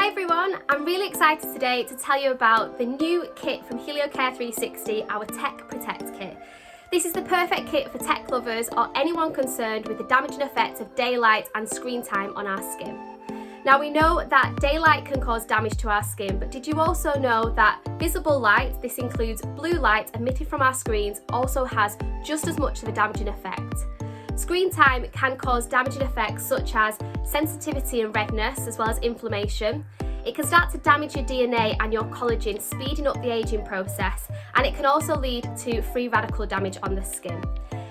Hi everyone, I'm really excited today to tell you about the new kit from Heliocare 360, our Tech Protect kit. This is the perfect kit for tech lovers or anyone concerned with the damaging effects of daylight and screen time on our skin. Now we know that daylight can cause damage to our skin, but did you also know that visible light, this includes blue light emitted from our screens, also has just as much of a damaging effect? Screen time can cause damaging effects such as sensitivity and redness, as well as inflammation. It can start to damage your DNA and your collagen, speeding up the aging process, and it can also lead to free radical damage on the skin.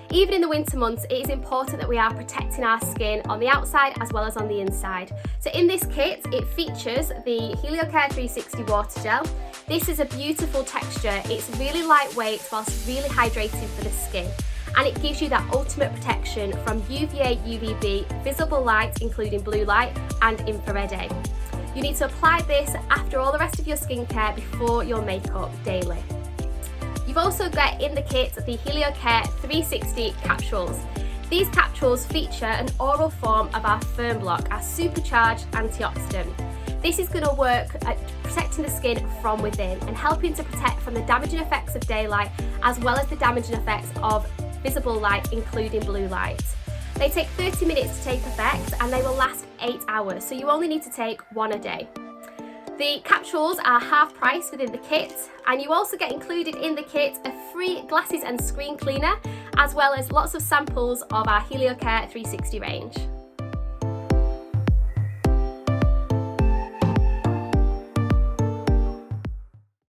Even in the winter months, it is important that we are protecting our skin on the outside as well as on the inside. So in this kit, it features the Heliocare 360 Water Gel. This is a beautiful texture. It's really lightweight whilst really hydrating for the skin. And it gives you that ultimate protection from UVA, UVB, visible light, including blue light, and infrared A. You need to apply this after all the rest of your skincare before your makeup daily. You've also got in the kit the Heliocare 360 capsules. These capsules feature an oral form of our Firm Block, our supercharged antioxidant. This is going to work at protecting the skin from within and helping to protect from the damaging effects of daylight as well as the damaging effects of visible light, including blue light. They take 30 minutes to take effect and they will last 8 hours, so you only need to take one a day. The capsules are half price within the kit, and you also get included in the kit a free glasses and screen cleaner, as well as lots of samples of our Heliocare 360 range.